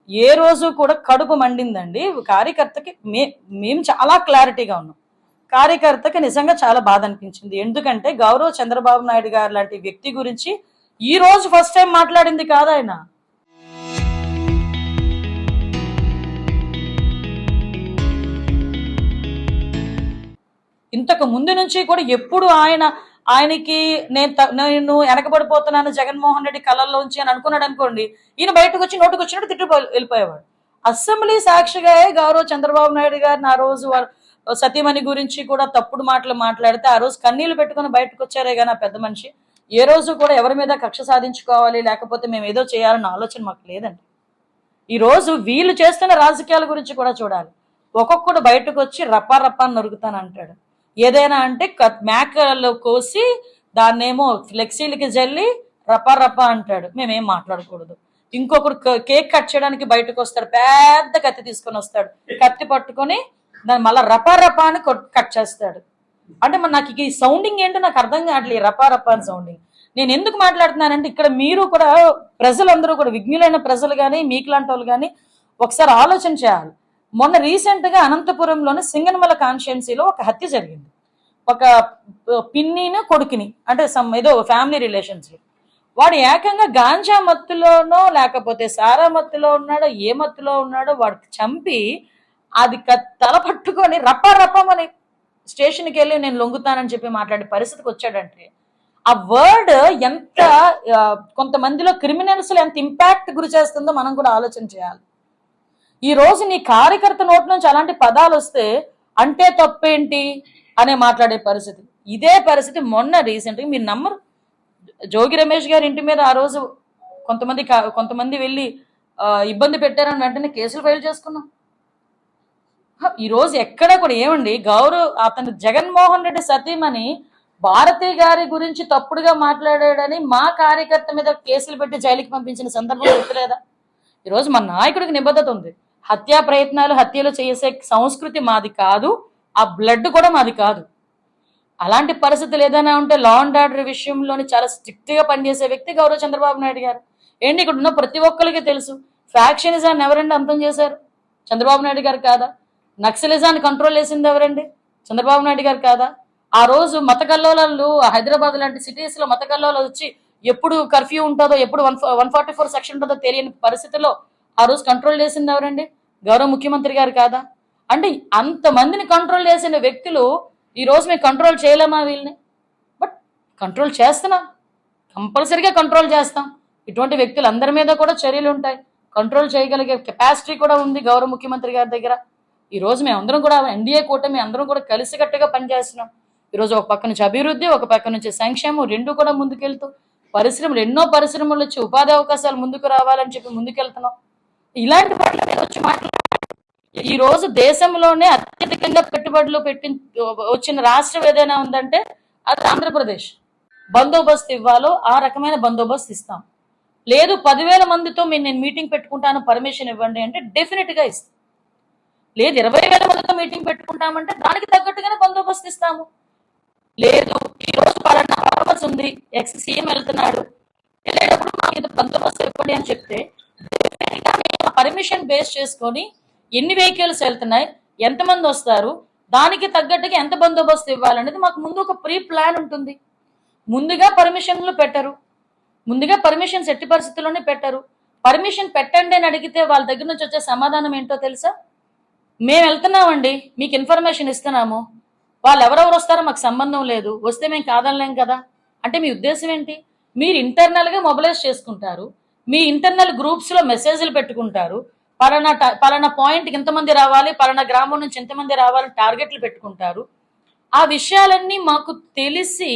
ఏ రోజు కూడా కడుపు మండిందండి కార్యకర్తకి. మేము చాలా క్లారిటీగా ఉన్నాం. కార్యకర్తకి నిజంగా చాలా బాధ అనిపించింది. ఎందుకంటే గౌరవ్ చంద్రబాబు నాయుడు గారు లాంటి వ్యక్తి గురించి ఈ రోజు ఫస్ట్ టైం మాట్లాడింది కాదు ఆయన. ఇంతకు ముందు నుంచి కూడా ఎప్పుడు ఆయనకి నేను వెనకబడిపోతున్నాను జగన్మోహన్ రెడ్డి కళల్లోంచి అని అనుకున్నాడు అనుకోండి, ఈయన బయటకు వచ్చి నోటుకు వచ్చినట్టు తిట్టు వెళ్ళిపోయేవాడు. అసెంబ్లీ సాక్షిగా గౌరవ్ చంద్రబాబు నాయుడు గారిని ఆ రోజు సతీమణి గురించి కూడా తప్పుడు మాటలు మాట్లాడితే ఆ రోజు కన్నీళ్లు పెట్టుకుని బయటకు వచ్చారే కానీ ఆ పెద్ద మనిషి ఏ రోజు కూడా ఎవరి మీద కక్ష సాధించుకోవాలి లేకపోతే మేము ఏదో చేయాలన్న ఆలోచన మాకు లేదండి. ఈ రోజు వీళ్ళు చేస్తున్న రాజకీయాల గురించి కూడా చూడాలి. ఒక్కొక్కడు బయటకు వచ్చి రప్పా రప్పా నరుకుతానంటాడు. ఏదైనా అంటే మేకలు కోసి దాన్నేమో ఫ్లెక్సీలకి జల్లి రప్పా రప్పా అంటాడు. మేమేం మాట్లాడకూడదు. ఇంకొకడు కేక్ కట్ చేయడానికి బయటకు వస్తాడు, పెద్ద కత్తి తీసుకొని వస్తాడు, కత్తి పట్టుకొని దాన్ని మళ్ళీ రపా రపా అని కట్ చేస్తాడు. అంటే మరి నాకు ఈ సౌండింగ్ ఏంటో నాకు అర్థం కావట్లేదు. రపా రపా అని సౌండింగ్. నేను ఎందుకు మాట్లాడుతున్నానంటే ఇక్కడ మీరు కూడా ప్రజలందరూ కూడా విజ్ఞులైన ప్రజలు కానీ మీకులాంటి వాళ్ళు కానీ ఒకసారి ఆలోచన చేయాలి. మొన్న రీసెంట్ గా అనంతపురంలోని సింగనమల కాన్స్టిట్యున్సీలో ఒక హత్య జరిగింది. ఒక పిన్నిని కొడుకుని అంటే ఏదో ఫ్యామిలీ రిలేషన్స్. వాడు ఏకంగా గాంజా మత్తులోనో లేకపోతే సారా మత్తులో ఉన్నాడో ఏ మత్తులో ఉన్నాడో వాడికి చంపి అది తల పట్టుకొని రప్పా రప్పమని స్టేషన్కి వెళ్ళి నేను లొంగుతానని చెప్పి మాట్లాడే పరిస్థితికి వచ్చాడంటే ఆ వర్డ్ ఎంత కొంతమందిలో క్రిమినల్స్ ఎంత ఇంపాక్ట్ గురి చేస్తుందో మనం కూడా ఆలోచన చేయాలి. ఈ రోజు నీ కార్యకర్త నోటి నుంచి అలాంటి పదాలు వస్తే అంటే తప్పేంటి అనే మాట్లాడే పరిస్థితి. ఇదే పరిస్థితి మొన్న రీసెంట్గా మీరు నమ్మరు, జోగి రమేష్ గారి ఇంటి మీద ఆ రోజు కొంతమంది వెళ్ళి ఇబ్బంది పెట్టారని వెంటనే కేసులు ఫైల్ చేసుకున్నాం. ఈ రోజు ఎక్కడ కూడా ఏమండి అతను జగన్మోహన్ రెడ్డి సతీమణి భారతి గారి గురించి తప్పుడుగా మాట్లాడాడని మా కార్యకర్త మీద కేసులు పెట్టి జైలుకి పంపించిన సందర్భం గుర్తులేదా? ఈరోజు మా నాయకుడికి నిబద్ధత ఉంది. హత్యా ప్రయత్నాలు హత్యలు చేసే సంస్కృతి మాది కాదు, ఆ బ్లడ్ కూడా మాది కాదు. అలాంటి పరిస్థితులు ఏదైనా ఉంటే లా అండ్ ఆర్డర్ విషయంలోని చాలా స్ట్రిక్ట్ గా పనిచేసే వ్యక్తి గౌరవ్ చంద్రబాబు నాయుడు గారు. ఏంటి ఇక్కడ ఉన్న ప్రతి ఒక్కరికి తెలుసు ఫ్యాక్షనిజాన్ని ఎవరండి అంతం చేశారు? చంద్రబాబు నాయుడు గారు కాదా? నక్సలిజాన్ని కంట్రోల్ చేసింది ఎవరండి? చంద్రబాబు నాయుడు గారు కాదా? ఆ రోజు మత కల్లోలాలు హైదరాబాద్ లాంటి సిటీస్ లో మత కల్లోలాలు వచ్చి ఎప్పుడు కర్ఫ్యూ ఉంటుందో ఎప్పుడు 144 సెక్షన్ ఉంటుందో తెలియని పరిస్థితిలో ఆ రోజు కంట్రోల్ చేసింది ఎవరండి? గౌరవ ముఖ్యమంత్రి గారు కాదా? అంటే అంతమందిని కంట్రోల్ చేసిన వ్యక్తులు ఈ రోజు మేము కంట్రోల్ చేయలేమా వీళ్ళని? బట్ కంట్రోల్ చేస్తున్నాం, కంపల్సరీగా కంట్రోల్ చేస్తాం. ఇటువంటి వ్యక్తులు అందరి మీద కూడా చర్యలు ఉంటాయి. కంట్రోల్ చేయగలిగే కెపాసిటీ కూడా ఉంది గౌరవ ముఖ్యమంత్రి గారి దగ్గర. ఈ రోజు మేము అందరం కూడా ఎన్డీఏ కూటమి అందరం కూడా కలిసికట్టుగా పనిచేస్తున్నాం. ఈరోజు ఒక పక్క నుంచి అభివృద్ధి, ఒక పక్క నుంచి సంక్షేమం, రెండు కూడా ముందుకెళ్తూ పరిశ్రమలు ఎన్నో పరిశ్రమలు వచ్చి ఉపాధి అవకాశాలు ముందుకు రావాలని చెప్పి ముందుకెళ్తున్నాం. ఇలాంటి వాటి మీద వచ్చి ఈ రోజు దేశంలోనే అత్యధికంగా పెట్టుబడులు వచ్చిన రాష్ట్రం ఏదైనా ఉందంటే అది ఆంధ్రప్రదేశ్. బందోబస్తు ఇవ్వాలో ఆ రకమైన బందోబస్తు ఇస్తాం. లేదు 10,000 మందితో నేను మీటింగ్ పెట్టుకుంటాను పర్మిషన్ ఇవ్వండి అంటే డెఫినెట్ గా ఇస్తాం. లేదు 20,000 మందితో మీటింగ్ పెట్టుకుంటామంటే దానికి తగ్గట్టుగానే బందోబస్తు ఇస్తాము. లేదు ఈ రోజు పలానా పర్పస్ ఉంది, ఎక్స్ సీఎం వెళ్తున్నాడు, వెళ్ళేటప్పుడు మాకు ఇంత బందోబస్తు ఇవ్వండి అని చెప్తే పర్మిషన్ బేస్ చేసుకొని ఎన్ని వెహికల్స్ వెళ్తున్నాయి, ఎంతమంది వస్తారు, దానికి తగ్గట్టుగా ఎంత బందోబస్తు ఇవ్వాలనేది మాకు ముందు ఒక ప్రీ ప్లాన్ ఉంటుంది. ముందుగా పర్మిషన్లు పెట్టరు, ముందుగా పర్మిషన్స్ ఎట్టి పరిస్థితుల్లోనే పెట్టరు. పర్మిషన్ పెట్టండి అని అడిగితే వాళ్ళ దగ్గర నుంచి వచ్చే సమాధానం ఏంటో తెలుసా? మేము వెళ్తున్నామండి, మీకు ఇన్ఫర్మేషన్ ఇస్తున్నాము, వాళ్ళు ఎవరెవరు వస్తారో మాకు సంబంధం లేదు, వస్తే మేము కాదనలేం కదా. అంటే మీ ఉద్దేశం ఏంటి? మీరు ఇంటర్నల్ గా మొబిలైజ్ చేసుకుంటారు, మీ ఇంటర్నల్ గ్రూప్స్ లో మెసేజ్లు పెట్టుకుంటారు, పలానా పాయింట్కి ఇంతమంది రావాలి, పలానా గ్రామం నుంచి ఇంతమంది రావాలని టార్గెట్లు పెట్టుకుంటారు. ఆ విషయాలన్నీ మాకు తెలిసి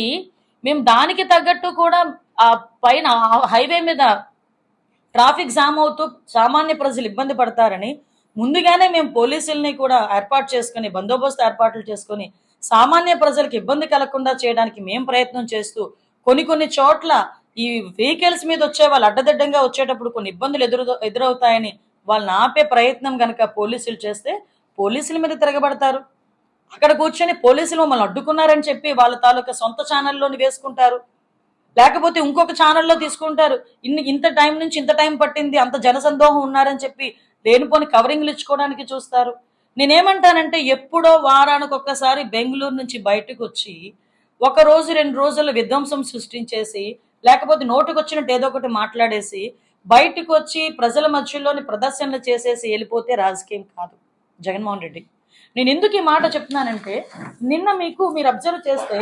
మేము దానికి తగ్గట్టు కూడా ఆ పైన హైవే మీద ట్రాఫిక్ జామ్ అవుతూ సామాన్య ప్రజలు ఇబ్బంది పడతారని ముందుగానే మేము పోలీసుల్ని కూడా ఏర్పాటు చేసుకుని బందోబస్తు ఏర్పాట్లు చేసుకుని సామాన్య ప్రజలకు ఇబ్బంది కలగకుండా చేయడానికి మేము ప్రయత్నం చేస్తూ కొన్ని చోట్ల ఈ వెహికల్స్ మీద వచ్చే వాళ్ళు అడ్డదిడ్డంగా వచ్చేటప్పుడు కొన్ని ఇబ్బందులు ఎదురవుతాయని వాళ్ళని ఆపే ప్రయత్నం కనుక పోలీసులు చేస్తే పోలీసుల మీద తిరగబడతారు. అక్కడ కూర్చొని పోలీసులు మమ్మల్ని అడ్డుకున్నారని చెప్పి వాళ్ళ తాలూకా సొంత ఛానల్లోని వేసుకుంటారు. లేకపోతే ఇంకొక ఛానల్లో తీసుకుంటారు. ఇంత టైం నుంచి ఇంత టైం పట్టింది, అంత జనసందోహం ఉన్నారని చెప్పి లేనిపోని కవరింగ్లు ఇచ్చుకోవడానికి చూస్తారు. నేనేమంటానంటే ఎప్పుడో వారానికి ఒక్కసారి బెంగళూరు నుంచి బయటకు వచ్చి 1 రోజు 2 రోజుల్లో విధ్వంసం సృష్టించేసి, లేకపోతే నోటుకొచ్చినట్టు ఏదో ఒకటి మాట్లాడేసి బయటకు వచ్చి ప్రజల మధ్యలోని ప్రదర్శనలు చేసేసి వెళ్ళిపోతే రాజకీయం కాదు జగన్మోహన్ రెడ్డి. నేను ఎందుకు ఈ మాట చెప్తున్నానంటే, నిన్న మీరు అబ్జర్వ్ చేస్తే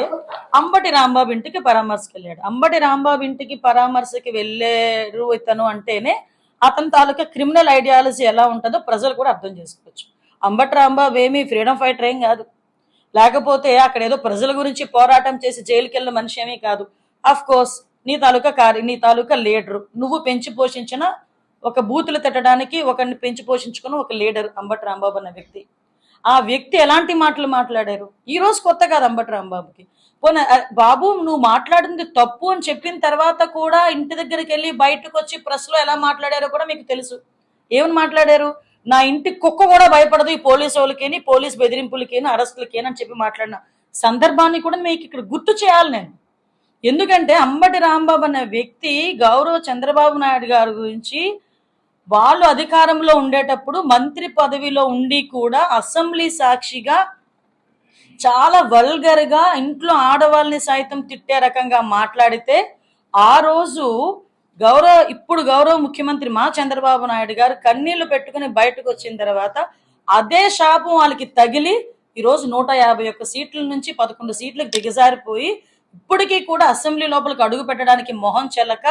అంబటి రాంబాబు ఇంటికి పరామర్శకి వెళ్ళాడు. అంబటి రాంబాబు ఇంటికి పరామర్శకి వెళ్ళారు ఇతను అంటేనే అతని తాలూకా క్రిమినల్ ఐడియాలజీ ఎలా ఉంటుందో ప్రజలు కూడా అర్థం చేసుకోవచ్చు. అంబటి రాంబాబు ఏమీ ఫ్రీడమ్ ఫైటర్ ఏం కాదు, లేకపోతే అక్కడ ఏదో ప్రజల గురించి పోరాటం చేసి జైలుకి వెళ్ళిన మనిషి ఏమీ కాదు. అఫ్ కోర్స్ నీ తాలూకా లీడరు, నువ్వు పెంచి పోషించిన ఒక బూతులు తిట్టడానికి ఒకరిని పెంచి పోషించుకున్న ఒక లీడర్ అంబటి రాంబాబు అన్న వ్యక్తి. ఆ వ్యక్తి ఎలాంటి మాటలు మాట్లాడారు ఈ రోజు కొత్త కాదు అంబటి రాంబాబుకి. పోనీ బాబు నువ్వు మాట్లాడింది తప్పు అని చెప్పిన తర్వాత కూడా ఇంటి దగ్గరికి వెళ్ళి బయటకు వచ్చి ప్రెస్ లో ఎలా మాట్లాడారో కూడా మీకు తెలుసు. ఏమని మాట్లాడారు? నా ఇంటి కుక్క కూడా భయపడదు ఈ పోలీసు వాళ్ళకేని, పోలీస్ బెదిరింపులకేని, అరెస్టులకేని అని చెప్పి మాట్లాడిన సందర్భాన్ని కూడా మీకు ఇక్కడ గుర్తు చేయాలి నేను. ఎందుకంటే అంబటి రాంబాబు అనే వ్యక్తి గౌరవ చంద్రబాబు నాయుడు గారి గురించి వాళ్ళు అధికారంలో ఉండేటప్పుడు మంత్రి పదవిలో ఉండి కూడా అసెంబ్లీ సాక్షిగా చాలా వల్గర్ గా ఇంట్లో ఆడవాళ్ళని సైతం తిట్టే రకంగా మాట్లాడితే, ఆ రోజు ఇప్పుడు గౌరవ ముఖ్యమంత్రి మా చంద్రబాబు నాయుడు గారు కన్నీళ్లు పెట్టుకుని బయటకు వచ్చిన తర్వాత అదే శాపం వాళ్ళకి తగిలి ఈరోజు 151 సీట్ల నుంచి 11 సీట్లకు దిగజారిపోయి ఇప్పటికీ కూడా అసెంబ్లీ లోపలికి అడుగు పెట్టడానికి మొహం చెల్లక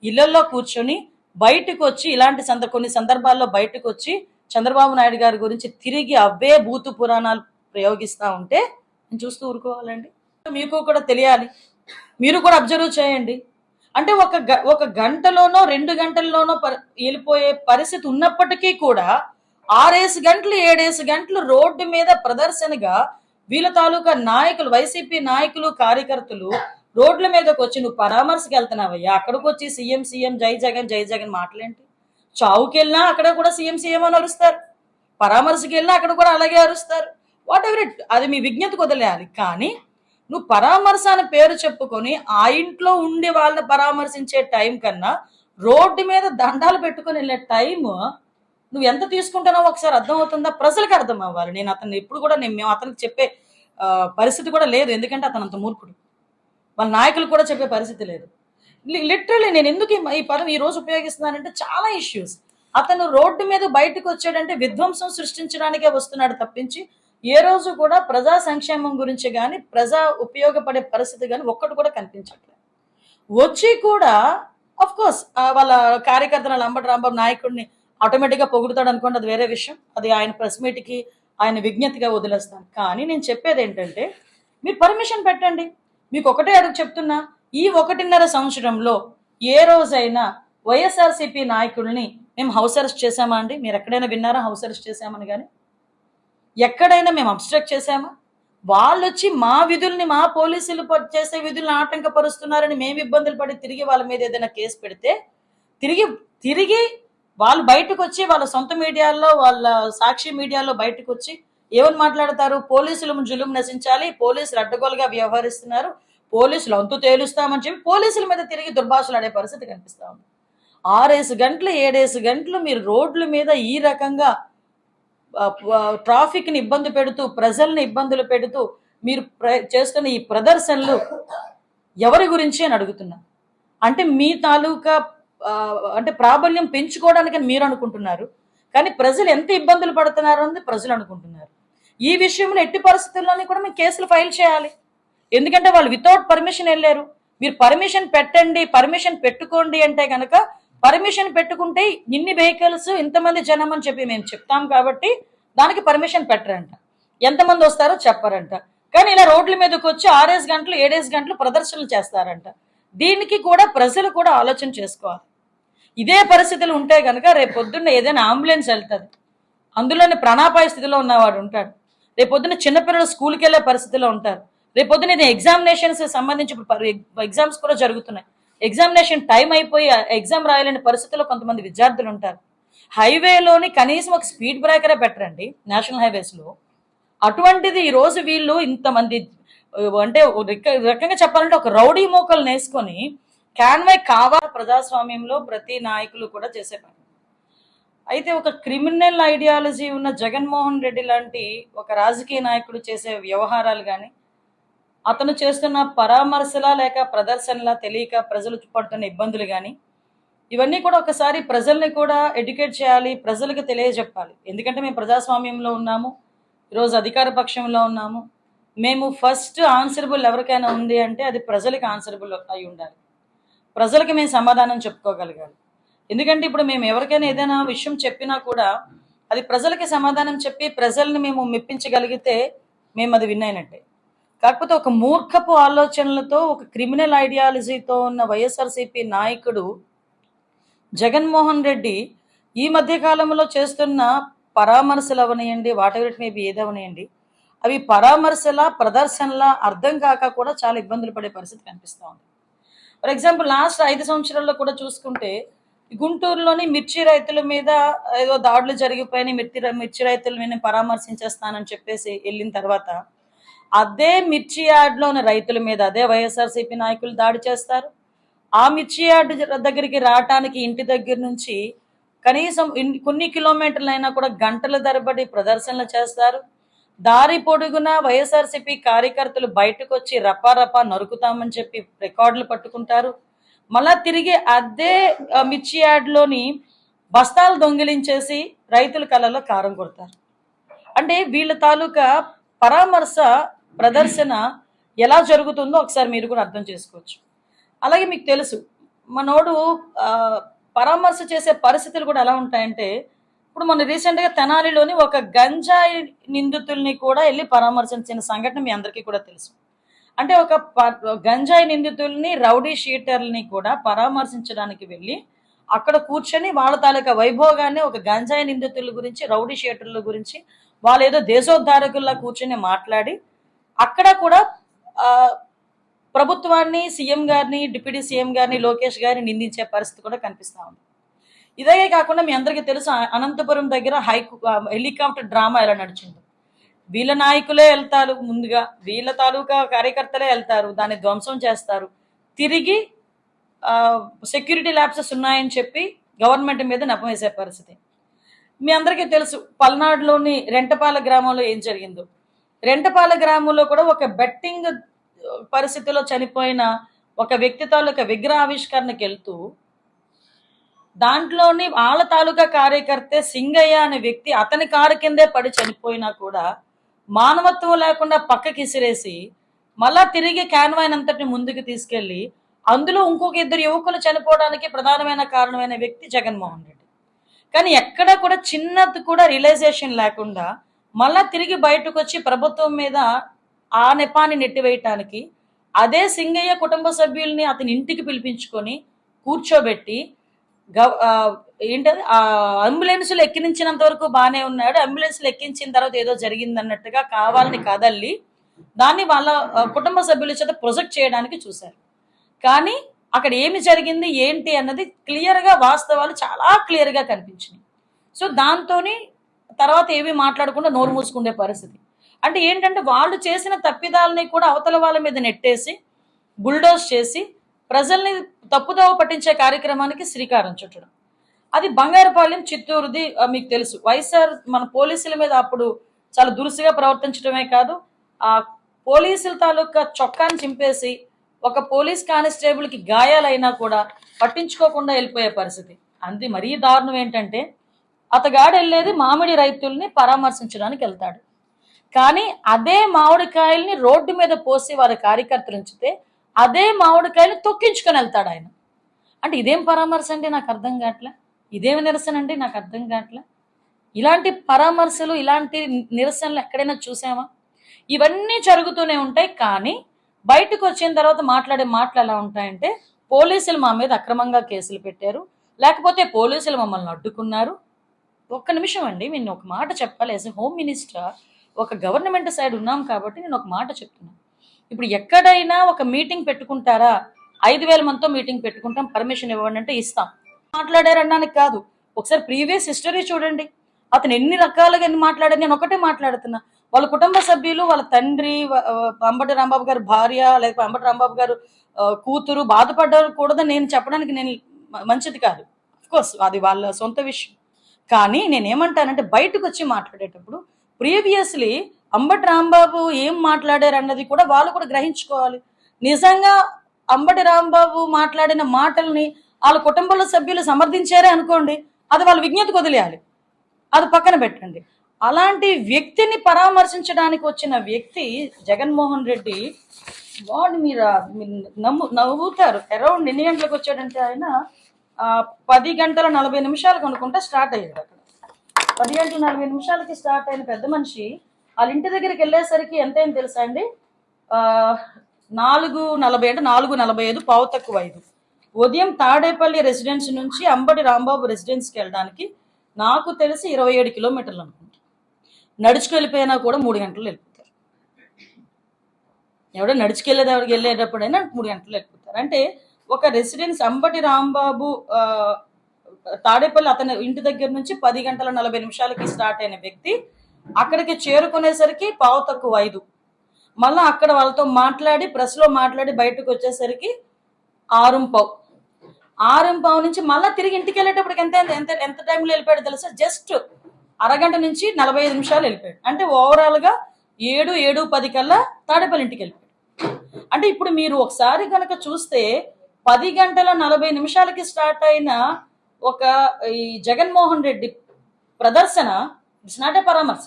ఇళ్లలో కూర్చొని బయటకు వచ్చి కొన్ని సందర్భాల్లో బయటకు వచ్చి చంద్రబాబు నాయుడు గారి గురించి తిరిగి అవే బూతు పురాణాలు ప్రయోగిస్తూ ఉంటే నేను చూస్తూ ఊరుకోవాలండి? మీకు కూడా తెలియాలి, మీరు కూడా అబ్జర్వ్ చేయండి. అంటే ఒక గంటలోనో 2 గంటల్లోనో వెళ్ళిపోయే పరిస్థితి ఉన్నప్పటికీ కూడా 6 గంటలు 7 గంటలు రోడ్డు మీద ప్రదర్శనగా వీళ్ళ తాలూకా నాయకులు, వైసీపీ నాయకులు, కార్యకర్తలు రోడ్ల మీదకి వచ్చి నువ్వు పరామర్శకి వెళ్తున్నావయ్యా, అక్కడికి వచ్చి సీఎం సీఎం జై జగన్ మాటలేంటి? చావుకి వెళ్ళినా అక్కడ కూడా సీఎం సీఎం అని అరుస్తారు, పరామర్శకి వెళ్ళినా అక్కడ కూడా అలాగే అరుస్తారు. వాట్ ఎవర్ ఇట్, అది మీ విజ్ఞతకు వదిలేయాలి. కానీ నువ్వు పరామర్శ అని పేరు చెప్పుకొని ఆ ఇంట్లో ఉండి వాళ్ళని పరామర్శించే టైం కన్నా రోడ్డు మీద దండాలు పెట్టుకొని వెళ్ళే టైం నువ్వు ఎంత తీసుకుంటున్నావో ఒకసారి అర్థం అవుతుందా? ప్రజలకు అర్థం అవ్వాలి. నేను అతన్ని ఎప్పుడు కూడా మేము అతనికి చెప్పే పరిస్థితి కూడా లేదు, ఎందుకంటే అతను అంత మూర్ఖుడు. వాళ్ళ నాయకులు కూడా చెప్పే పరిస్థితి లేదు. లిటరలీ నేను ఎందుకు ఈ పదం ఈ రోజు ఉపయోగిస్తున్నానంటే చాలా ఇష్యూస్. అతను రోడ్డు మీద బయటకు వచ్చాడంటే విధ్వంసం సృష్టించడానికే వస్తున్నాడు తప్పించి ఏ రోజు కూడా ప్రజా సంక్షేమం గురించి కానీ ప్రజా ఉపయోగపడే పరిస్థితి కానీ ఒక్కటి కూడా కనిపించట్లేదు. వచ్చి కూడా అఫ్ కోర్స్ వాళ్ళ కార్యకర్తల అంబటి రాంబాబు నాయకుడిని ఆటోమేటిక్గా పొగుడుతాడు అనుకోండి, అది వేరే విషయం. అది ఆయన ప్రెస్ మీట్కి ఆయన విజ్ఞతగా వదిలేస్తాను. కానీ నేను చెప్పేది ఏంటంటే మీరు పర్మిషన్ పెట్టండి. మీకు ఒకటే అడుగు చెప్తున్నా, ఈ 1.5 సంవత్సరంలో ఏ రోజైనా వైఎస్ఆర్సీపీ నాయకుల్ని మేము హౌస్ అరెస్ట్ చేశామా అండి? మీరు ఎక్కడైనా విన్నారా హౌస్ అరెస్ట్ చేశామని? కానీ ఎక్కడైనా మేము అబ్స్ట్రక్ట్ చేశామా? వాళ్ళు వచ్చి మా విధుల్ని, మా పోలీసులు చేసే విధులను ఆటంకపరుస్తున్నారని మేము ఇబ్బందులు పడి తిరిగి వాళ్ళ మీద ఏదైనా కేసు పెడితే తిరిగి వాళ్ళు బయటకు వచ్చి వాళ్ళ సొంత మీడియాల్లో, వాళ్ళ సాక్షి మీడియాలో బయటకు వచ్చి ఏమని మాట్లాడతారు? పోలీసులు జులుం నశించాలి, పోలీసులు అడ్డగోలుగా వ్యవహరిస్తున్నారు, పోలీసులు అంతు తేలుస్తామని చెప్పి పోలీసుల మీద తిరిగి దుర్భాషలు ఆడే పరిస్థితి కనిపిస్తా ఉంది. 6 గంటలు 7 గంటలు మీరు రోడ్ల మీద ఈ రకంగా ట్రాఫిక్ ని ఇబ్బంది పెడుతూ, ప్రజల్ని ఇబ్బందులు పెడుతూ మీరు చేస్తున్న ఈ ప్రదర్శనలు ఎవరి గురించి అని అడుగుతున్నా. అంటే మీ తాలూకా అంటే ప్రాబల్యం పెంచుకోవడానికని మీరు అనుకుంటున్నారు, కానీ ప్రజలు ఎంత ఇబ్బందులు పడుతున్నారు అన్నది ప్రజలు అనుకుంటున్నారు. ఈ విషయంలో ఎట్టి పరిస్థితుల్లోనే కూడా మీరు కేసులు ఫైల్ చేయాలి. ఎందుకంటే వాళ్ళు వితౌట్ పర్మిషన్ వెళ్ళారు. మీరు పర్మిషన్ పెట్టండి, పర్మిషన్ పెట్టుకోండి అంటే కనుక పర్మిషన్ పెట్టుకుంటే ఇన్ని వెహికల్స్ ఇంతమంది జనం అని చెప్పి మేము చెప్తాం కాబట్టి దానికి పర్మిషన్ పెట్టరంట, ఎంతమంది వస్తారో చెప్పరంట. కానీ ఇలా రోడ్ల మీదకి వచ్చి 6 గంటలు 7 గంటలు ప్రదర్శనలు చేస్తారంట. దీనికి కూడా ప్రజలు కూడా ఆలోచన చేసుకోవాలి. ఇదే పరిస్థితులు ఉంటే కనుక రేపు పొద్దున్న ఏదైనా అంబులెన్స్ వెళ్తుంది, అందులోనే ప్రాణాపాయ స్థితిలో ఉన్నవాడు ఉంటాడు. రేపు పొద్దున్న చిన్నపిల్లలు స్కూల్కి వెళ్ళే పరిస్థితిలో ఉంటారు. రేపు పొద్దున్న ఇది ఎగ్జామినేషన్స్ సంబంధించి ఎగ్జామ్స్ కూడా జరుగుతున్నాయి. ఎగ్జామినేషన్ టైం అయిపోయి ఎగ్జామ్ రాయలేని పరిస్థితుల్లో కొంతమంది విద్యార్థులు ఉంటారు. హైవేలోని కనీసం ఒక స్పీడ్ బ్రేకరే పెట్టరండి నేషనల్ హైవేస్ లో. అటువంటిది ఈ రోజు వీళ్ళు ఇంతమంది అంటే రకంగా చెప్పాలంటే ఒక రౌడీ మోకలు నేసుకొని క్యాన్వై కావాలి ప్రజాస్వామ్యంలో ప్రతి నాయకులు కూడా చేసే పని. అయితే ఒక క్రిమినల్ ఐడియాలజీ ఉన్న జగన్మోహన్ రెడ్డి లాంటి ఒక రాజకీయ నాయకుడు చేసే వ్యవహారాలు కానీ, అతను చేస్తున్న పరామర్శలా లేక ప్రదర్శనలా తెలియక ప్రజలు పడుతున్న ఇబ్బందులు కానీ, ఇవన్నీ కూడా ఒకసారి ప్రజల్ని కూడా ఎడ్యుకేట్ చేయాలి, ప్రజలకు తెలియజెప్పాలి. ఎందుకంటే మేము ప్రజాస్వామ్యంలో ఉన్నాము, ఈరోజు అధికార పక్షంలో ఉన్నాము. మేము ఫస్ట్ ఆన్సరబుల్ ఎవరికైనా ఉంది అంటే అది ప్రజలకు ఆన్సరబుల్ అయి ఉండాలి, ప్రజలకి మేము సమాధానం చెప్పుకోగలగాలి. ఎందుకంటే ఇప్పుడు మేము ఎవరికైనా ఏదైనా విషయం చెప్పినా కూడా అది ప్రజలకి సమాధానం చెప్పి ప్రజల్ని మేము మెప్పించగలిగితే మేము అది విన్ అయినట్టే. కాకపోతే ఒక మూర్ఖపు ఆలోచనలతో ఒక క్రిమినల్ ఐడియాలజీతో ఉన్న వైఎస్ఆర్సీపీ నాయకుడు జగన్మోహన్ రెడ్డి ఈ మధ్య కాలంలో చేస్తున్న పరామర్శలు అవనియండి, వాటెవర్ మేబీ ఏదవనియండి, అవి పరామర్శల ప్రదర్శనల అర్థం కాక కూడా చాలా ఇబ్బందులు పడే పరిస్థితి కనిపిస్తూ ఉంది. ఫర్ ఎగ్జాంపుల్ లాస్ట్ 5 సంవత్సరాల్లో కూడా చూసుకుంటే గుంటూరులోని మిర్చి రైతుల మీద ఏదో దాడులు జరిగిపోయినాయి, మిర్చి రైతుల మీద పరామర్శించేస్తానని చెప్పేసి వెళ్ళిన తర్వాత అదే మిర్చి యార్డ్లోని రైతుల మీద అదే వైఎస్ఆర్సీపీ నాయకులు దాడి చేస్తారు. ఆ మిర్చి యార్డ్ దగ్గరికి రావటానికి ఇంటి దగ్గర నుంచి కనీసం కొన్ని కిలోమీటర్లైనా కూడా గంటల తరబడి ప్రదర్శనలు చేస్తారు. దారి పొడుగున వైఎస్ఆర్సీపీ కార్యకర్తలు బయటకు వచ్చి రపారపా నరుకుతామని చెప్పి రికార్డులు పట్టుకుంటారు. మళ్ళా తిరిగి అదే మిర్చి యార్డ్లోని బస్తాలు దొంగిలించేసి రైతుల కళ్ళలో కారం కొడతారు. అంటే వీళ్ళ తాలూకా పరామర్శ ప్రదర్శన ఎలా జరుగుతుందో ఒకసారి మీరు కూడా అర్థం చేసుకోవచ్చు. అలాగే మీకు తెలుసు మనోడు పరామర్శ చేసే పరిస్థితులు కూడా ఎలా ఉంటాయంటే, ఇప్పుడు మన రీసెంట్గా తెనాలిలోని ఒక గంజాయి నిందితుల్ని కూడా వెళ్ళి పరామర్శించిన సంఘటన మీ అందరికీ కూడా తెలుసు. అంటే ఒక గంజాయి నిందితుల్ని రౌడీ షీటర్ని కూడా పరామర్శించడానికి వెళ్ళి అక్కడ కూర్చొని వాళ్ళ తాలూకా వైభోగాన్ని ఒక గంజాయి నిందితుల గురించి, రౌడీ షీటర్ల గురించి వాళ్ళు ఏదో దేశోద్ధారకుల్లా కూర్చొని మాట్లాడి అక్కడ కూడా ప్రభుత్వాన్ని, సీఎం గారిని, డిప్యూటీ సీఎం గారిని, లోకేష్ గారిని నిందించే పరిస్థితి కూడా కనిపిస్తూ ఉంది. ఇదే కాకుండా మీ అందరికీ తెలుసు అనంతపురం దగ్గర హెలికాప్టర్ డ్రామా ఎలా నడిచిందో. వీళ్ళ నాయకులే వెళ్తారు, ముందుగా వీళ్ళ తాలూకా కార్యకర్తలే వెళ్తారు, దాన్ని ధ్వంసం చేస్తారు, తిరిగి సెక్యూరిటీ ల్యాబ్సెస్ ఉన్నాయని చెప్పి గవర్నమెంట్ మీద నెపం వేసే పరిస్థితి. మీ అందరికీ తెలుసు పల్నాడులోని రెంటపాల గ్రామంలో ఏం జరిగిందో. రెంటపాల గ్రామంలో కూడా ఒక బెట్టింగ్ పరిస్థితిలో చనిపోయిన ఒక వ్యక్తి తాలూకా విగ్రహావిష్కరణకి వెళ్తూ దాంట్లోని వాళ్ళ తాలూకా కార్యకర్తే సింగయ్య అనే వ్యక్తి అతని కారు కిందే పడి చనిపోయినా కూడా మానవత్వం లేకుండా పక్కకి ఇసిరేసి మళ్ళా తిరిగి క్యాన్వాయిన్ అంతటిని ముందుకు తీసుకెళ్లి అందులో ఇంకొక 2 యువకులు చనిపోవడానికి ప్రధానమైన కారణమైన వ్యక్తి జగన్మోహన్ రెడ్డి. కానీ ఎక్కడ కూడా చిన్నది కూడా రియలైజేషన్ లేకుండా మళ్ళా తిరిగి బయటకు వచ్చి ప్రభుత్వం మీద ఆ నెపాన్ని నెట్టివేయటానికి అదే సింగయ్య కుటుంబ సభ్యుల్ని అతని ఇంటికి పిలిపించుకొని కూర్చోబెట్టి ఏంటది అంబులెన్సులు ఎక్కించినంత వరకు బాగానే ఉన్నాడు, అంబులెన్సులు ఎక్కించిన తర్వాత ఏదో జరిగింది అన్నట్టుగా కావాలని కదల్లి దాన్ని వాళ్ళ కుటుంబ సభ్యుల చేత ప్రొజెక్ట్ చేయడానికి చూశారు. కానీ అక్కడ ఏమి జరిగింది ఏంటి అన్నది క్లియర్గా, వాస్తవాలు చాలా క్లియర్గా కనిపించినాయి. సో దాంతో తర్వాత ఏమీ మాట్లాడకుండా నోరు మూసుకునే పరిస్థితి. అంటే ఏంటంటే వాళ్ళు చేసిన తప్పిదాలని కూడా అవతల వాళ్ళ మీద నెట్టేసి బుల్డోజ్ చేసి ప్రజల్ని తప్పుదోవ పట్టించే కార్యక్రమానికి శ్రీకారం చుట్టడం. అది బంగారుపాలెం, చిత్తూరుది మీకు తెలుసు. వైఎస్ఆర్ మన పోలీసుల మీద అప్పుడు చాలా దురుసుగా ప్రవర్తించడమే కాదు, ఆ పోలీసుల తాలూకా చొక్కాని చింపేసి ఒక పోలీస్ కానిస్టేబుల్కి గాయాలైనా కూడా పట్టించుకోకుండా వెళ్ళిపోయే పరిస్థితి. అంతే. మరీ దారుణం ఏంటంటే అతగాడు వెళ్ళేది మామిడి రైతుల్ని పరామర్శించడానికి వెళ్తాడు, కానీ అదే మామిడికాయల్ని రోడ్డు మీద పోసి వారి కార్యకర్తలు ఉంచితే అదే మామిడికాయలు తొక్కించుకొని వెళ్తాడు ఆయన. అంటే ఇదేం పరామర్శ అంటే నాకు అర్థం కావట్లే, ఇదేమి నిరసన అంటే నాకు అర్థం కావట్లే. ఇలాంటి పరామర్శలు, ఇలాంటి నిరసనలు ఎక్కడైనా చూసామా? ఇవన్నీ జరుగుతూనే ఉంటాయి. కానీ బయటకు వచ్చిన తర్వాత మాట్లాడే మాటలు ఎలా ఉంటాయంటే, పోలీసులు మా మీద అక్రమంగా కేసులు పెట్టారు, లేకపోతే పోలీసులు మమ్మల్ని అడ్డుకున్నారు. ఒక్క నిమిషం అండి, నేను ఒక మాట చెప్పాలి. యాజ్ ఎ హోమ్ మినిస్టర్, ఒక గవర్నమెంట్ సైడ్ ఉన్నాం కాబట్టి నేను ఒక మాట చెప్తున్నాను. ఇప్పుడు ఎక్కడైనా ఒక మీటింగ్ పెట్టుకుంటారా, 5,000 మందితో మీటింగ్ పెట్టుకుంటాం, పర్మిషన్ ఇవ్వండి అంటే ఇస్తాం. మాట్లాడారనడానికి కాదు, ఒకసారి ప్రీవియస్ హిస్టరీ చూడండి, అతను ఎన్ని రకాలుగా ఎన్ని మాట్లాడారు. నేను ఒకటే మాట్లాడుతున్నా, వాళ్ళ కుటుంబ సభ్యులు, వాళ్ళ తండ్రి, అంబటి రాంబాబు గారి భార్య, లేకపోతే అంబటి రాంబాబు గారు కూతురు బాధపడకూడదని నేను చెప్పడానికి నేను మంచిది కాదు. కోర్స్ అది వాళ్ళ సొంత విషయం. కానీ నేనేమంటానంటే బయటకు వచ్చి మాట్లాడేటప్పుడు ప్రీవియస్లీ అంబటి రాంబాబు ఏం మాట్లాడారు అన్నది కూడా వాళ్ళు కూడా గ్రహించుకోవాలి. నిజంగా అంబటి రాంబాబు మాట్లాడిన మాటల్ని వాళ్ళ కుటుంబంలో సభ్యులు సమర్థించారే అనుకోండి, అది వాళ్ళ విజ్ఞతకు వదిలేయాలి, అది పక్కన పెట్టండి. అలాంటి వ్యక్తిని పరామర్శించడానికి వచ్చిన వ్యక్తి జగన్మోహన్ రెడ్డి. వాడు మీరు నవ్వుతారు. అరౌండ్ ఎన్ని గంటలకు వచ్చాడంటే ఆయన 10:40 అనుకుంటా స్టార్ట్ అయ్యాడు. అక్కడ 10:40 స్టార్ట్ అయిన పెద్ద మనిషి వాళ్ళ ఇంటి దగ్గరికి వెళ్ళేసరికి ఎంతైంది తెలుసా అండి? 4:40 అంటే 4:45, 5:15. ఉదయం తాడేపల్లి రెసిడెన్సీ నుంచి అంబటి రాంబాబు రెసిడెన్సీకి వెళ్ళడానికి నాకు తెలిసి 27 కిలోమీటర్లు అనుకుంటా. నడుచుకు వెళ్ళిపోయినా కూడా 3 గంటలు వెళ్ళిపోతారు. ఎవడో వెళ్ళేటప్పుడైనా 3 గంటలు వెళ్ళిపోతారు. అంటే ఒక రెసిడెన్స్ అంబటి రాంబాబు తాడేపల్లి అతని ఇంటి దగ్గర నుంచి 10:40 స్టార్ట్ అయిన వ్యక్తి అక్కడికి చేరుకునేసరికి 5:15. మళ్ళీ అక్కడ వాళ్ళతో మాట్లాడి ప్రెస్లో మాట్లాడి బయటకు వచ్చేసరికి 6:15 నుంచి మళ్ళీ తిరిగి ఇంటికి వెళ్ళేటప్పటికి ఎంత టైంలో వెళ్ళిపోయాడు తెలుసా? జస్ట్ అరగంట నుంచి 45 నిమిషాలు వెళ్ళిపోయాడు. అంటే ఓవరాల్గా 7:10 కల్లా తాడేపల్లి ఇంటికి వెళ్ళిపోయాడు. అంటే ఇప్పుడు మీరు ఒకసారి కనుక చూస్తే 10:40 స్టార్ట్ అయిన ఒక ఈ జగన్మోహన్ రెడ్డి ప్రదర్శన, ఇట్స్ నాట్ ఏ పరామర్శ,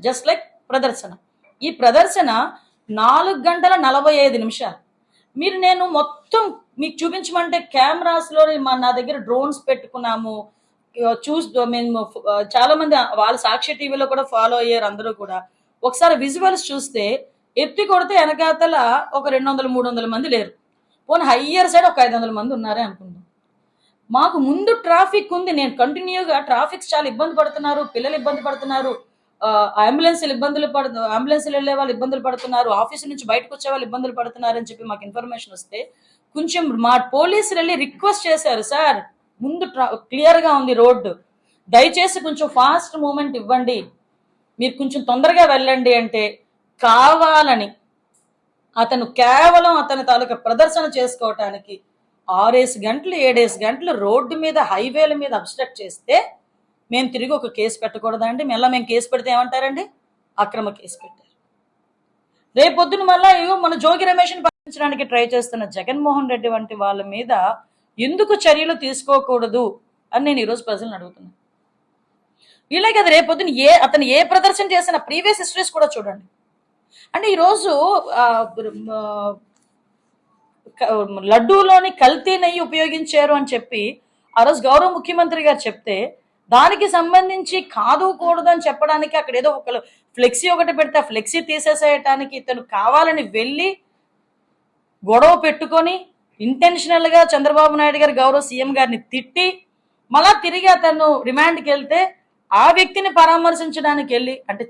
జస్ట్ లైక్ ప్రదర్శన. ఈ ప్రదర్శన 4:45. మీరు నేను మొత్తం మీకు చూపించమంటే కెమెరాస్లో నా దగ్గర డ్రోన్స్ పెట్టుకున్నాము, మేము చాలా మంది వాళ్ళ సాక్షి టీవీలో కూడా ఫాలో అయ్యారు అందరూ కూడా. ఒకసారి విజువల్స్ చూస్తే ఎత్తి కొడితే వెనకాతల ఒక 200-300 మంది లేరు. పోనీ హయ్యర్ సైడ్ ఒక 500 మంది ఉన్నారే అనుకుందాం. మాకు ముందు ట్రాఫిక్ ఉంది. నేను కంటిన్యూగా ట్రాఫిక్స్ చాలా ఇబ్బంది పడుతున్నారు, పిల్లలు ఇబ్బంది పడుతున్నారు, అంబులెన్స్లు వెళ్ళే వాళ్ళు ఇబ్బందులు పడుతున్నారు, ఆఫీసు నుంచి బయటకు వచ్చే వాళ్ళు ఇబ్బందులు పడుతున్నారు అని చెప్పి మాకు ఇన్ఫర్మేషన్ వస్తే కొంచెం మా పోలీసులు వెళ్ళి రిక్వెస్ట్ చేశారు, సార్ ముందు క్లియర్గా ఉంది రోడ్డు, దయచేసి కొంచెం ఫాస్ట్ మూమెంట్ ఇవ్వండి, మీరు కొంచెం తొందరగా వెళ్ళండి అంటే కావాలని అతను కేవలం అతని తాలూకా ప్రదర్శన చేసుకోవటానికి 6 గంటలు 7 గంటలు రోడ్డు మీద హైవేల మీద అబ్స్ట్రక్ట్ చేస్తే మేము తిరిగి ఒక కేసు పెట్టకూడదా అండి? మళ్ళీ మేము కేసు పెడితే ఏమంటారండి? అక్రమ కేసు పెట్టారు. రేపొద్దున మళ్ళీ మన జోగి రమేష్ని పంపించడానికి ట్రై చేస్తున్న జగన్మోహన్ రెడ్డి వంటి వాళ్ళ మీద ఎందుకు చర్యలు తీసుకోకూడదు అని నేను ఈరోజు ప్రజలను అడుగుతున్నాను. వీళ్ళే కదా రేపొద్దున అతను ఏ ప్రదర్శన చేసిన ప్రీవియస్ హిస్టరీస్ కూడా చూడండి. అంటే ఈరోజు లడ్డూలోని కల్తీ నెయ్యి ఉపయోగించారు అని చెప్పి ఆ రోజు గౌరవ ముఖ్యమంత్రి గారు చెప్తే దానికి సంబంధించి కాదు కూడదు అని చెప్పడానికి అక్కడ ఏదో ఒక ఫ్లెక్సీ ఒకటి పెడితే ఆ ఫ్లెక్సీ తీసేసేయటానికి ఇతను కావాలని వెళ్ళి గొడవ పెట్టుకొని ఇంటెన్షనల్గా చంద్రబాబు నాయుడు గారు గౌరవ సీఎం గారిని తిట్టి మళ్ళా తిరిగి అతను రిమాండ్కి వెళ్తే ఆ వ్యక్తిని పరామర్శించడానికి వెళ్ళి అంటే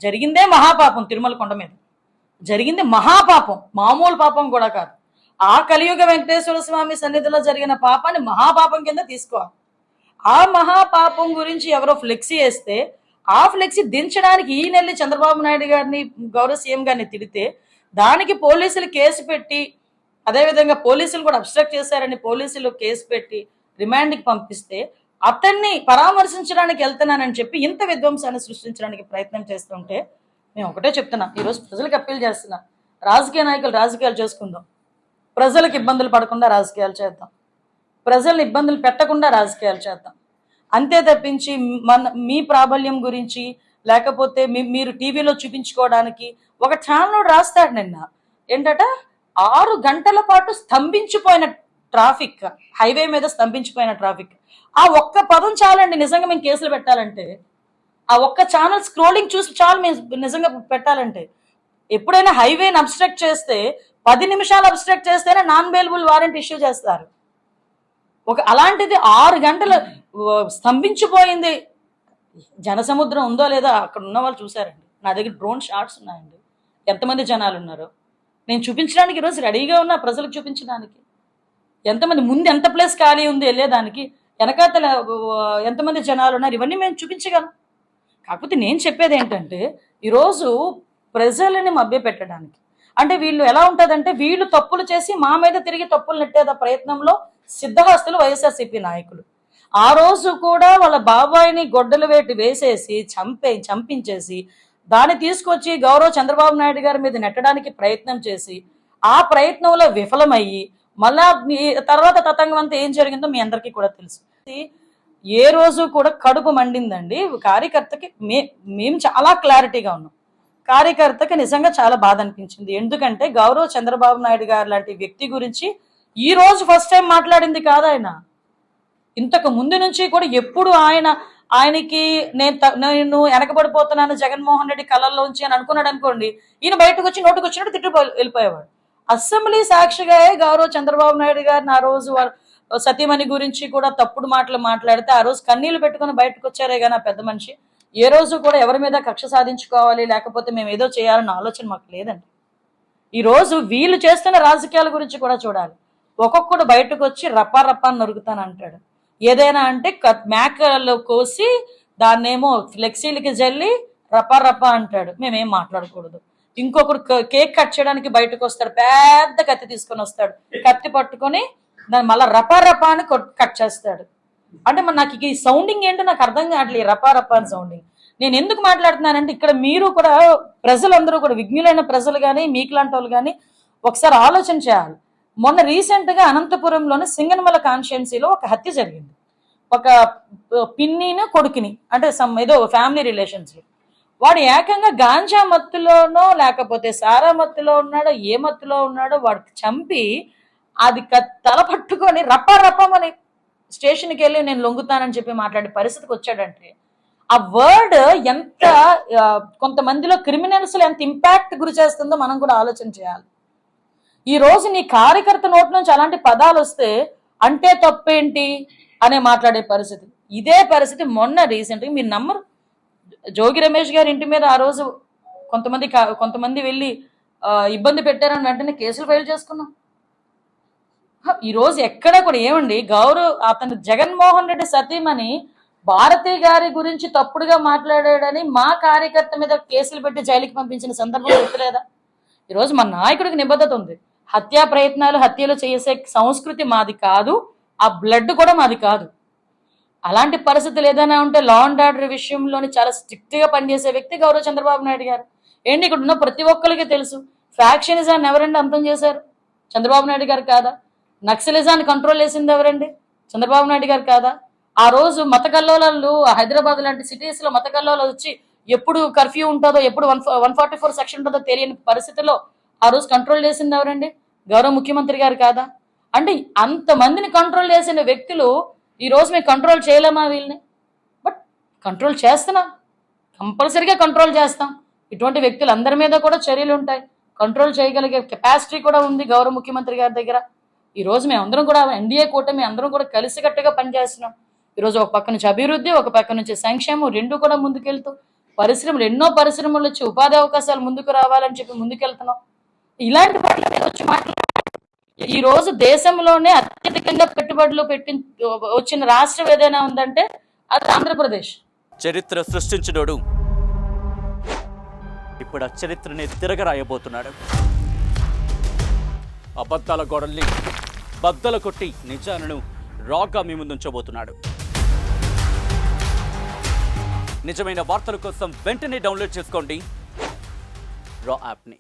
జరిగిందే మహాపాపం. తిరుమల కొండ మీద జరిగింది మహాపాపం, మామూలు పాపం కూడా కాదు. ఆ కలియుగ వెంకటేశ్వర స్వామి సన్నిధిలో జరిగిన పాపాన్ని మహాపాపం కింద తీసుకోవాలి. ఆ మహాపాపం గురించి ఎవరో ఫ్లెక్సీ వేస్తే ఆ ఫ్లెక్సీ దించడానికి ఈ నెల్లి చంద్రబాబు నాయుడు గారిని గౌరవ సీఎం గారిని తిడితే దానికి పోలీసులు కేసు పెట్టి, అదేవిధంగా పోలీసులు కూడా అబ్స్ట్రక్ట్ చేశారని పోలీసులు కేసు పెట్టి రిమాండ్కి పంపిస్తే అతన్ని పరామర్శించడానికి వెళ్తున్నానని చెప్పి ఇంత విధ్వంసాన్ని సృష్టించడానికి ప్రయత్నం చేస్తుంటే మేము ఒకటే చెప్తున్నా, ఈరోజు ప్రజలకు అప్పీల్ చేస్తున్నా, రాజకీయ నాయకులు రాజకీయాలు చేసుకుందాం, ప్రజలకు ఇబ్బందులు పడకుండా రాజకీయాలు చేద్దాం, ప్రజల్ని ఇబ్బందులు పెట్టకుండా రాజకీయాలు చేద్దాం. అంతే తప్పించి మీ ప్రాబల్యం గురించి లేకపోతే మీరు టీవీలో చూపించుకోవడానికి ఒక ఛానల్ రాస్తాడు నిన్న ఏంటట 6 గంటల పాటు స్తంభించిపోయిన ట్రాఫిక్, హైవే మీద స్తంభించిపోయిన ట్రాఫిక్. ఆ ఒక్క పదం చాలండి నిజంగా మేము కేసులు పెట్టాలంటే. ఆ ఒక్క ఛానల్ స్క్రోలింగ్ చూసి చాలు మేము నిజంగా పెట్టాలంటే. ఎప్పుడైనా హైవేని అబ్స్ట్రక్ట్ చేస్తే 10 నిమిషాలు అబ్స్ట్రక్ట్ చేస్తేనే నాన్ బెయిలబుల్ వారెంట్ ఇష్యూ చేస్తారు. అలాంటిది 6 గంటలు స్తంభించిపోయింది. జనసముద్రం ఉందో లేదో అక్కడ ఉన్న వాళ్ళు చూసారండి. నా దగ్గర డ్రోన్ షాట్స్ ఉన్నాయండి, ఎంతమంది జనాలు ఉన్నారు. నేను చూపించడానికి ఈరోజు రెడీగా ఉన్నా, ప్రజలకు చూపించడానికి. ఎంతమంది ముందు ఎంత ప్లేస్ ఖాళీ ఉంది వెళ్ళేదానికి, వెనకాతల ఎంతమంది జనాలు ఉన్నారు, ఇవన్నీ మేము చూపించగలం. కాకపోతే నేను చెప్పేది ఏంటంటే ఈరోజు ప్రజలని మభ్యపెట్టడానికి, అంటే వీళ్ళు ఎలా ఉంటుందంటే వీళ్ళు తప్పులు చేసి మా మీద తిరిగి తప్పులు నెట్టేద ప్రయత్నంలో సిద్ధహస్తులు వైఎస్ఆర్సీపీ నాయకులు. ఆ రోజు కూడా వాళ్ళ బాబాయిని గొడ్డలు వేటి వేసేసి చంపించేసి దాన్ని తీసుకొచ్చి గౌరవ చంద్రబాబు నాయుడు గారి మీద నెట్టడానికి ప్రయత్నం చేసి ఆ ప్రయత్నంలో విఫలమయ్యి మళ్ళా తర్వాత తతంగం అంతా ఏం జరిగిందో మీ అందరికీ కూడా తెలుసు. ఏ రోజు కూడా కడుపు మండిందండి కార్యకర్తకి. మేము చాలా క్లారిటీగా ఉన్నాం. కార్యకర్తకి నిజంగా చాలా బాధ అనిపించింది. ఎందుకంటే గౌరవ చంద్రబాబు నాయుడు గారు లాంటి వ్యక్తి గురించి ఈ రోజు ఫస్ట్ టైం మాట్లాడింది కాదు ఆయన. ఇంతకు ముందు నుంచి కూడా ఎప్పుడు ఆయనకి నేను వెనకబడిపోతున్నాను జగన్మోహన్ రెడ్డి కళల్లోంచి అని అనుకున్నాడు అనుకోండి, ఈయన బయటకు వచ్చి నోటుకు వచ్చినట్టు తిట్టు వెళ్ళిపోయేవాడు. అసెంబ్లీ సాక్షిగా గౌరవ చంద్రబాబు నాయుడు గారిని ఆ రోజు సతీమణి గురించి కూడా తప్పుడు మాటలు మాట్లాడితే ఆ రోజు కన్నీళ్లు పెట్టుకుని బయటకు వచ్చారే కానీ ఆ పెద్ద మనిషి ఏ రోజు కూడా ఎవరి మీద కక్ష సాధించుకోవాలి లేకపోతే మేము ఏదో చేయాలన్న ఆలోచన మాకు లేదండి. ఈ రోజు వీళ్ళు చేస్తున్న రాజకీయాల గురించి కూడా చూడాలి. ఒక్కొక్కడు బయటకు వచ్చి రప్పా రప్పా నరుకుతాను అంటాడు. ఏదైనా అంటే మేకలో కోసి దాన్నేమో ఫ్లెక్సీలకి జల్లి రప్పా రప్పా అంటాడు. మేమేం మాట్లాడకూడదు. ఇంకొకడు కేక్ కట్ చేయడానికి బయటకు వస్తాడు, పెద్ద కత్తి తీసుకొని వస్తాడు, కత్తి పట్టుకొని దాన్ని మళ్ళీ రపా రపా అని కట్ చేస్తాడు. అంటే మరి నాకు ఈ సౌండింగ్ ఏంటో నాకు అర్థం కావట్లేదు. రపా రపా అని సౌండింగ్. నేను ఎందుకు మాట్లాడుతున్నానంటే ఇక్కడ మీరు కూడా ప్రజలందరూ కూడా విజ్ఞులైన ప్రజలు కానీ మీకులాంటి వాళ్ళు కానీ ఒకసారి ఆలోచన చేయాలి. మొన్న రీసెంట్ గా అనంతపురంలోని సింగనమల కాన్స్టిట్యున్సీలో ఒక హత్య జరిగింది. ఒక పిన్నిని కొడుకుని, అంటే ఏదో ఫ్యామిలీ రిలేషన్స్. వాడు ఏకంగా గాంజా మత్తులోనో లేకపోతే సారా మత్తులో ఉన్నాడో ఏ మత్తులో ఉన్నాడో వాడికి చంపి అది తల పట్టుకొని రప్పా రప్పమని స్టేషన్కి వెళ్ళి నేను లొంగుతానని చెప్పి మాట్లాడే పరిస్థితికి వచ్చాడంటే ఆ వర్డ్ ఎంత కొంతమందిలో క్రిమినల్స్ ఎంత ఇంపాక్ట్ గురి చేస్తుందో మనం కూడా ఆలోచన చేయాలి. ఈ రోజు నీ కార్యకర్త నోటి నుంచి అలాంటి పదాలు వస్తే అంటే తప్పేంటి అనే మాట్లాడే పరిస్థితి. ఇదే పరిస్థితి మొన్న రీసెంట్గా మీరు నమ్మరు, జోగి రమేష్ గారి ఇంటి మీద ఆ రోజు కొంతమంది వెళ్ళి ఇబ్బంది పెట్టారని వెంటనే కేసులు ఫైల్ చేసుకున్నాం. ఈ రోజు ఎక్కడ కూడా ఏమండి అతను జగన్మోహన్ రెడ్డి సతీమణి భారతి గారి గురించి తప్పుడుగా మాట్లాడాడని మా కార్యకర్త మీద కేసులు పెట్టి జైలుకి పంపించిన సందర్భం గుర్తులేదా? ఈరోజు మా నాయకుడికి నిబద్ధత ఉంది. హత్యా ప్రయత్నాలు హత్యలు చేసే సంస్కృతి మాది కాదు, ఆ బ్లడ్ కూడా మాది కాదు. అలాంటి పరిస్థితులు ఏదైనా ఉంటే లా అండ్ ఆర్డర్ విషయంలోని చాలా స్ట్రిక్ట్ గా పనిచేసే వ్యక్తి గౌరవ చంద్రబాబు నాయుడు గారు. ఏంటి ఇక్కడ ఉన్న ప్రతి ఒక్కరికి తెలుసు ఫ్యాక్షనిజాన్ని ఎవరండి అంతం చేశారు? చంద్రబాబు నాయుడు గారు కాదా? నక్సలిజాన్ని కంట్రోల్ చేసింది ఎవరండి? చంద్రబాబు నాయుడు గారు కాదా? ఆ రోజు మత కల్లోలాలు హైదరాబాద్ లాంటి సిటీస్ లో మత కల్లోలాలు వచ్చి ఎప్పుడు కర్ఫ్యూ ఉంటుందో ఎప్పుడు 144 సెక్షన్ ఉంటుందో తెలియని పరిస్థితిలో ఆ రోజు కంట్రోల్ చేసింది ఎవరండి? గౌరవ ముఖ్యమంత్రి గారు కాదా? అంటే అంతమందిని కంట్రోల్ చేసిన వ్యక్తులు ఈ రోజు మేము కంట్రోల్ చేయలేమా వీళ్ళని? బట్ కంట్రోల్ చేస్తున్నాం, కంపల్సరీగా కంట్రోల్ చేస్తాం. ఇటువంటి వ్యక్తులు అందరి మీద కూడా చర్యలు ఉంటాయి. కంట్రోల్ చేయగలిగే కెపాసిటీ కూడా ఉంది గౌరవ ముఖ్యమంత్రి గారి దగ్గర. ఈ రోజు మేమందరం కూడా ఎన్డీఏ కూటమి అందరం కూడా కలిసికట్టుగా పనిచేస్తున్నాం. ఈరోజు ఒక పక్క నుంచి అభివృద్ధి, ఒక పక్క నుంచి సంక్షేమం, రెండు కూడా ముందుకెళ్తూ ఎన్నో పరిశ్రమలు వచ్చి ఉపాధి అవకాశాలు ముందుకు రావాలని చెప్పి ముందుకెళ్తున్నాం. ఇలాంటి వాటి మీద వచ్చి ఈ రోజు దేశంలోనే అత్యధికంగా పెట్టుబడులు వచ్చిన రాష్ట్రం ఏదైనా ఉందంటే అది ఆంధ్రప్రదేశ్. చరిత్ర సృష్టించినోడు ఇప్పుడు ఆ చరిత్రని తిరగరాయబోతున్నాడు. అబద్ధాల గోడల్ని బద్దలు కొట్టి నిజాలను రాగా మీ ముందుంచబోతున్నాడు. నిజమైన వార్తల కోసం వెంటనే డౌన్లోడ్ చేసుకోండి రా యాప్ని.